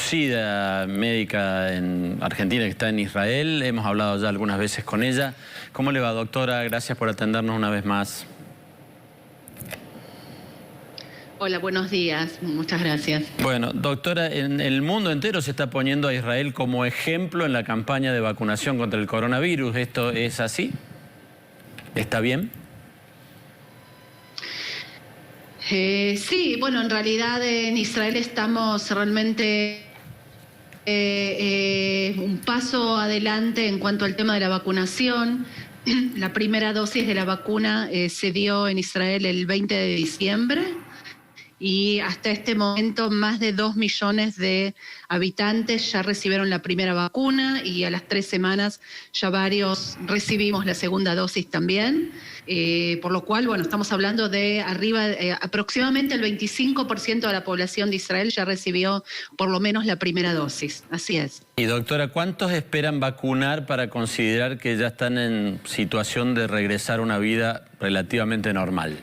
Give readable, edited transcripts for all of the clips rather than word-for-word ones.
conocida médica en Argentina que está en Israel. Hemos hablado ya algunas veces con ella. ¿Cómo le va, doctora? Gracias por atendernos una vez más. Hola, buenos días. Muchas gracias. Bueno, doctora, en el mundo entero se está poniendo a Israel como ejemplo en la campaña de vacunación contra el coronavirus. ¿Esto es así? ¿Está bien? Sí, bueno, en realidad en Israel estamos realmente un paso adelante en cuanto al tema de la vacunación. La primera dosis de la vacuna se dio en Israel el 20 de diciembre. Y hasta este momento más de 2 millones de habitantes ya recibieron la primera vacuna y a las 3 semanas ya varios recibimos la segunda dosis también. Por lo cual, bueno, estamos hablando de aproximadamente el 25% de la población de Israel ya recibió por lo menos la primera dosis. Así es. Y doctora, ¿cuántos esperan vacunar para considerar que ya están en situación de regresar a una vida relativamente normal?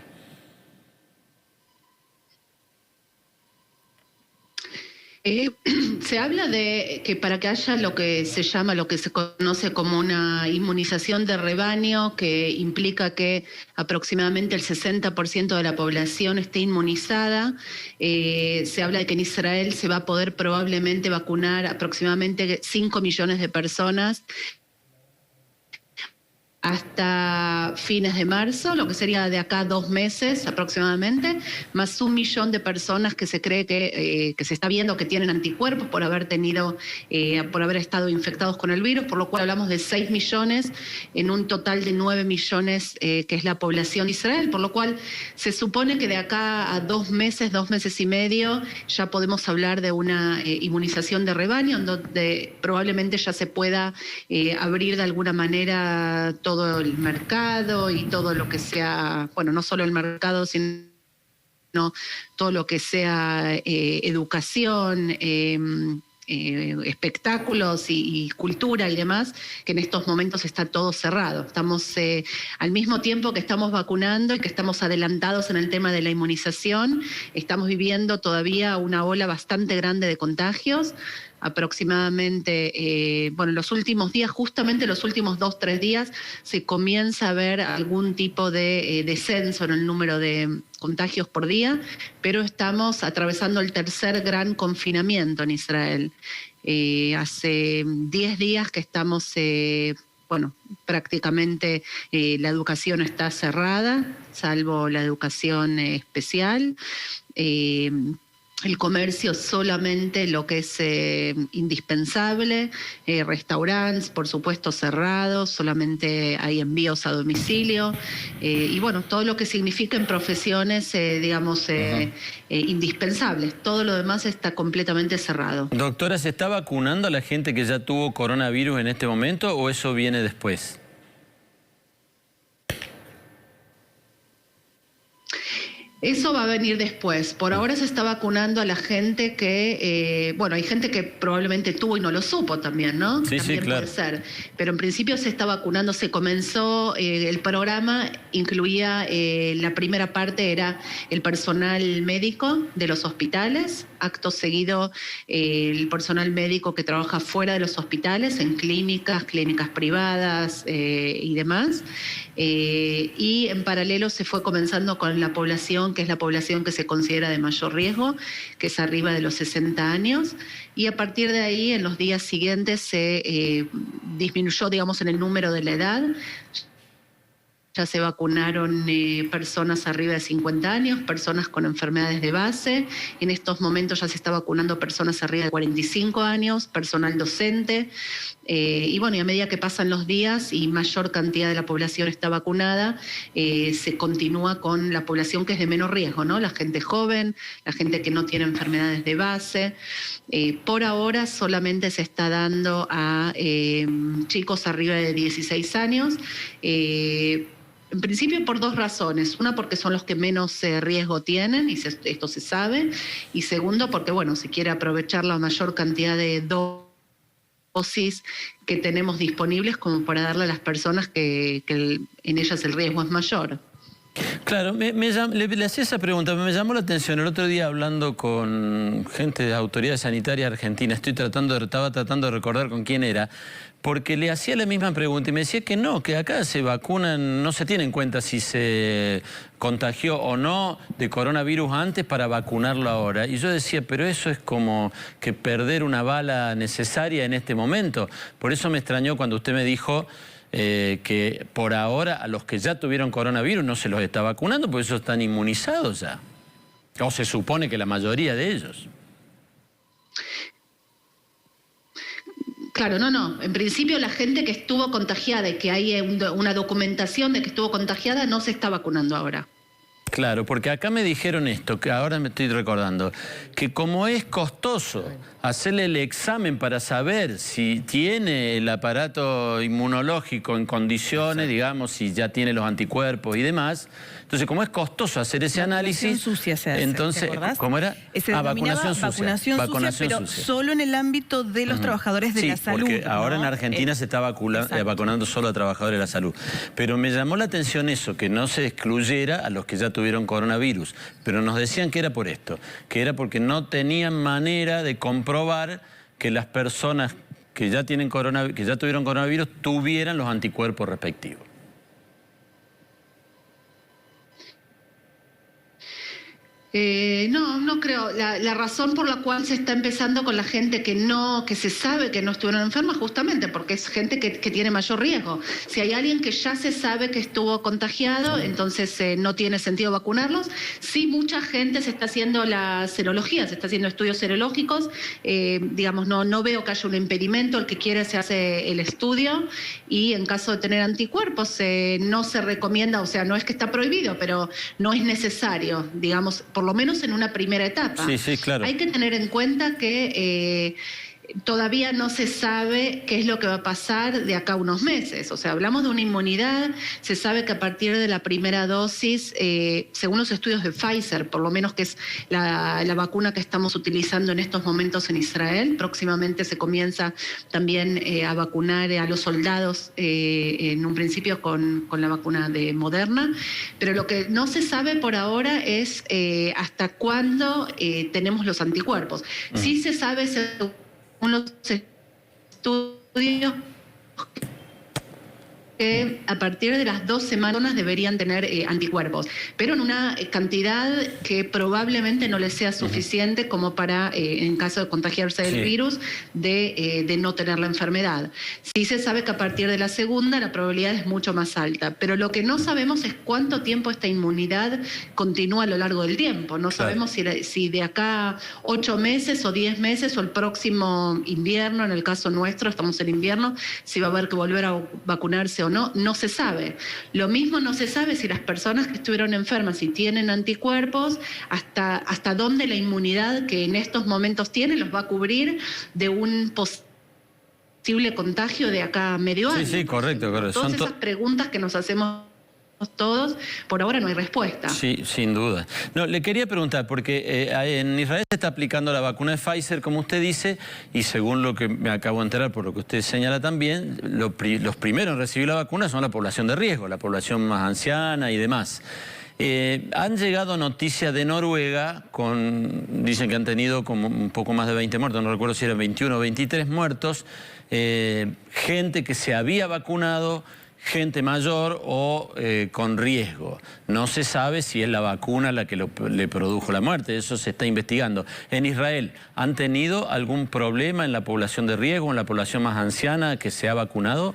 Se habla de que para que haya lo que se conoce como una inmunización de rebaño, que implica que aproximadamente el 60% de la población esté inmunizada, se habla de que en Israel se va a poder probablemente vacunar aproximadamente 5 millones de personas hasta fines de marzo, lo que sería de acá 2 meses aproximadamente, más 1 millón de personas que se cree que se está viendo que tienen anticuerpos por haber estado infectados con el virus, por lo cual hablamos de 6 millones en un total de 9 millones que es la población de Israel, por lo cual se supone que de acá a 2 meses y medio, ya podemos hablar de una inmunización de rebaño, en donde probablemente ya se pueda abrir de alguna manera todo el mercado y todo lo que sea, bueno, no solo el mercado, sino todo lo que sea educación, espectáculos y cultura y demás, que en estos momentos está todo cerrado. Estamos al mismo tiempo que estamos vacunando y que estamos adelantados en el tema de la inmunización, estamos viviendo todavía una ola bastante grande de contagios. Aproximadamente, bueno, los últimos días, justamente los últimos 2-3 días, se comienza a ver algún tipo de descenso en el número de contagios por día, pero estamos atravesando el tercer gran confinamiento en Israel. Hace 10 días que estamos, bueno, prácticamente la educación está cerrada, salvo la educación especial. El comercio solamente lo que es indispensable, restaurantes, por supuesto, cerrados, solamente hay envíos a domicilio, y bueno, todo lo que significa en profesiones, digamos, indispensables. Todo lo demás está completamente cerrado. Doctora, ¿se está vacunando a la gente que ya tuvo coronavirus en este momento o eso viene después? Eso va a venir después. Por ahora se está vacunando a la gente que, bueno, hay gente que probablemente tuvo y no lo supo también, ¿no? Sí, también sí, claro. puede ser. Pero en principio se está vacunando, se comenzó, el programa incluía, la primera parte era el personal médico de los hospitales, acto seguido el personal médico que trabaja fuera de los hospitales, en clínicas privadas y demás. Y en paralelo se fue comenzando con la población, que es la población que se considera de mayor riesgo, que es arriba de los 60 años, y a partir de ahí, en los días siguientes, se disminuyó, digamos, en el número de la edad. Ya se vacunaron personas arriba de 50 años, personas con enfermedades de base. En estos momentos ya se está vacunando personas arriba de 45 años, personal docente. Y bueno, y a medida que pasan los días y mayor cantidad de la población está vacunada, se continúa con la población que es de menor riesgo, ¿no? La gente joven, la gente que no tiene enfermedades de base. Por ahora solamente se está dando a chicos arriba de 16 años. En principio por 2 razones. Una, porque son los que menos riesgo tienen, y esto se sabe. Y segundo, porque bueno, se quiere aprovechar la mayor cantidad de dosis que tenemos disponibles como para darle a las personas que en ellas el riesgo es mayor. Claro, le hacía esa pregunta, me llamó la atención el otro día hablando con gente de autoridades sanitarias argentinas, estaba tratando de recordar con quién era, porque le hacía la misma pregunta y me decía que no, que acá se vacunan, no se tiene en cuenta si se contagió o no de coronavirus antes para vacunarlo ahora. Y yo decía, pero eso es como que perder una bala necesaria en este momento. Por eso me extrañó cuando usted me dijo que por ahora a los que ya tuvieron coronavirus no se los está vacunando, porque esos están inmunizados ya. O se supone que la mayoría de ellos. Claro, no. En principio la gente que estuvo contagiada y que hay una documentación de que estuvo contagiada no se está vacunando ahora. Claro, porque acá me dijeron esto, que ahora me estoy recordando, que como es costoso hacerle el examen para saber si tiene el aparato inmunológico en condiciones, digamos, si ya tiene los anticuerpos y demás, entonces como es costoso hacer ese análisis... Vacunación sucia se hace, entonces, ¿cómo era? Vacunación sucia. Vacunación sucia, pero solo en el ámbito de los trabajadores de la salud. Porque ahora en Argentina se está vacunando solo a trabajadores de la salud. Pero me llamó la atención eso, que no se excluyera a los que ya tuvieron coronavirus. Pero nos decían que era por esto, que era porque no tenían manera de comprobar que las personas que ya tuvieron coronavirus tuvieran los anticuerpos respectivos. No creo. La razón por la cual se está empezando con la gente que se sabe que no estuvieron enfermas, justamente porque es gente que tiene mayor riesgo. Si hay alguien que ya se sabe que estuvo contagiado, entonces no tiene sentido vacunarlos. Sí, mucha gente se está haciendo la serología, se está haciendo estudios serológicos. Digamos, no veo que haya un impedimento. El que quiere se hace el estudio y en caso de tener anticuerpos no se recomienda, o sea, no es que está prohibido, pero no es necesario, digamos, por lo menos en una primera etapa. Sí, claro. Hay que tener en cuenta que todavía no se sabe qué es lo que va a pasar de acá a unos meses. O sea, hablamos de una inmunidad, se sabe que a partir de la primera dosis, según los estudios de Pfizer, por lo menos que es la vacuna que estamos utilizando en estos momentos en Israel, próximamente se comienza también a vacunar a los soldados, en un principio con la vacuna de Moderna, pero lo que no se sabe por ahora es hasta cuándo tenemos los anticuerpos. Sí se sabe, los estudios, que a partir de las 2 semanas deberían tener anticuerpos, pero en una cantidad que probablemente no les sea suficiente como para, en caso de contagiarse del virus, de no tener la enfermedad. Sí se sabe que a partir de la segunda la probabilidad es mucho más alta, pero lo que no sabemos es cuánto tiempo esta inmunidad continúa a lo largo del tiempo. No sabemos si de acá 8 meses o 10 meses o el próximo invierno, en el caso nuestro, estamos en invierno, si va a haber que volver a vacunarse o no se sabe. Lo mismo no se sabe si las personas que estuvieron enfermas y tienen anticuerpos, hasta dónde la inmunidad que en estos momentos tienen los va a cubrir de un posible contagio de acá a medio año. Sí, correcto. Todas esas preguntas que nos hacemos todos, por ahora no hay respuesta. Sí, sin duda. No, le quería preguntar, porque en Israel se está aplicando la vacuna de Pfizer, como usted dice, y según lo que me acabo de enterar, por lo que usted señala también, los primeros en recibir la vacuna son la población de riesgo, la población más anciana y demás. Han llegado noticias de Noruega, dicen que han tenido como un poco más de 20 muertos, no recuerdo si eran 21 o 23 muertos, gente que se había vacunado, gente mayor o con riesgo. No se sabe si es la vacuna la que le produjo la muerte, eso se está investigando. En Israel, ¿han tenido algún problema en la población de riesgo, en la población más anciana que se ha vacunado?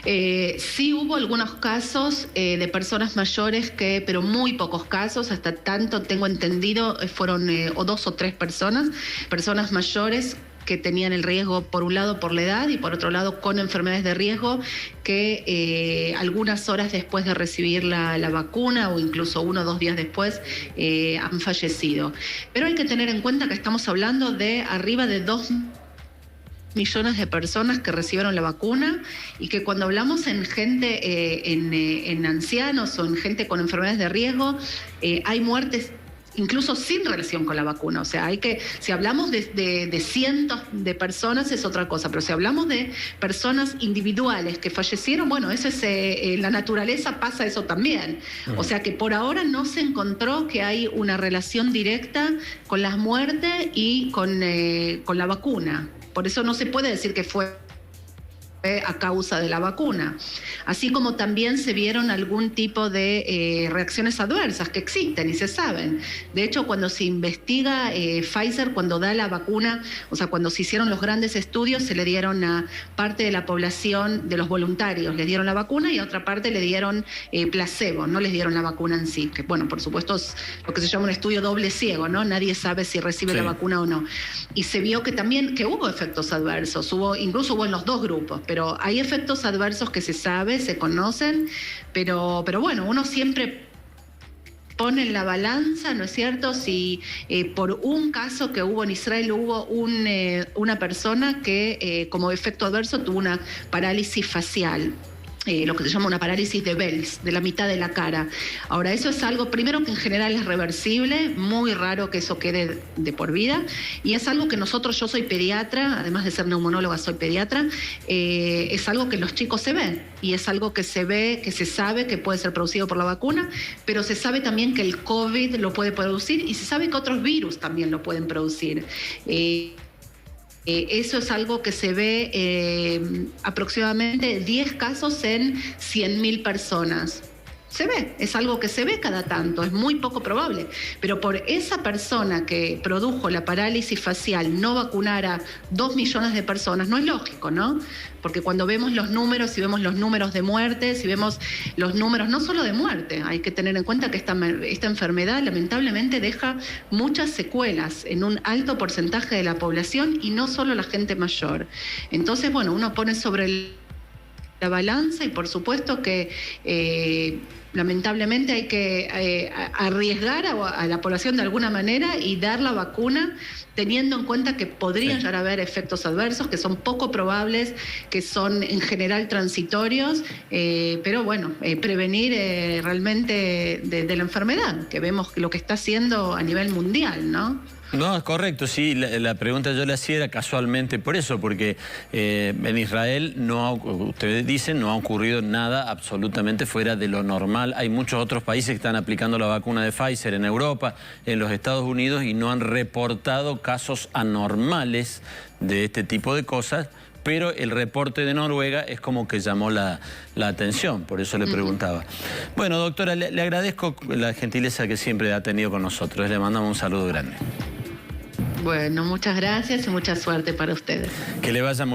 Sí hubo algunos casos de personas mayores, pero muy pocos casos, hasta tanto tengo entendido, fueron o 2 o 3 personas mayores que tenían el riesgo por un lado por la edad y por otro lado con enfermedades de riesgo que algunas horas después de recibir la vacuna o incluso 1 o 2 días después han fallecido. Pero hay que tener en cuenta que estamos hablando de arriba de 2 millones de personas que recibieron la vacuna y que cuando hablamos en gente, en ancianos o en gente con enfermedades de riesgo, hay muertes incluso sin relación con la vacuna. O sea, si hablamos de cientos de personas es otra cosa, pero si hablamos de personas individuales que fallecieron, bueno, eso es, en la naturaleza pasa eso también. O sea que por ahora no se encontró que hay una relación directa con las muertes y con la vacuna. Por eso no se puede decir que fue a causa de la vacuna. Así como también se vieron algún tipo de reacciones adversas que existen y se saben. De hecho, cuando se investiga Pfizer, cuando da la vacuna, o sea, cuando se hicieron los grandes estudios, se le dieron a parte de la población, de los voluntarios, les dieron la vacuna y a otra parte le dieron placebo, no les dieron la vacuna en sí. Que, bueno, por supuesto es lo que se llama un estudio doble ciego, ¿no? Nadie sabe si recibe la vacuna o no. Y se vio que también que hubo efectos adversos, incluso hubo en los dos grupos, pero hay efectos adversos que se sabe, se conocen, pero bueno, uno siempre pone en la balanza, ¿no es cierto? Si por un caso que hubo en Israel hubo una persona que como efecto adverso tuvo una parálisis facial. Lo que se llama una parálisis de Bell's, de la mitad de la cara. Ahora, eso es algo, primero que en general es reversible, muy raro que eso quede de por vida, y es algo que nosotros, yo soy pediatra, además de ser neumonóloga soy pediatra, es algo que en los chicos se ve, y es algo que se ve, que se sabe que puede ser producido por la vacuna, pero se sabe también que el COVID lo puede producir, y se sabe que otros virus también lo pueden producir. Eso es algo que se ve aproximadamente 10 casos en 100.000 personas. Se ve, es algo que se ve cada tanto, es muy poco probable. Pero por esa persona que produjo la parálisis facial no vacunar a 2 millones de personas, no es lógico, ¿no? Porque cuando vemos los números, si vemos los números de muertes, si vemos los números no solo de muerte, hay que tener en cuenta que esta enfermedad lamentablemente deja muchas secuelas en un alto porcentaje de la población y no solo la gente mayor. Entonces, bueno, uno pone sobre la balanza y por supuesto que lamentablemente hay que arriesgar a la población de alguna manera y dar la vacuna teniendo en cuenta que podrían llegar a haber efectos adversos que son poco probables, que son en general transitorios, pero bueno, prevenir realmente de la enfermedad, que vemos lo que está haciendo a nivel mundial, ¿no? No, es correcto, sí, la pregunta yo le hacía era casualmente por eso, porque en Israel, ustedes dicen, no ha ocurrido nada absolutamente fuera de lo normal. Hay muchos otros países que están aplicando la vacuna de Pfizer en Europa, en los Estados Unidos, y no han reportado casos anormales de este tipo de cosas, pero el reporte de Noruega es como que llamó la atención, por eso le preguntaba. Bueno, doctora, le agradezco la gentileza que siempre ha tenido con nosotros, le mandamos un saludo grande. Bueno, muchas gracias y mucha suerte para ustedes. Que le vaya muy bien.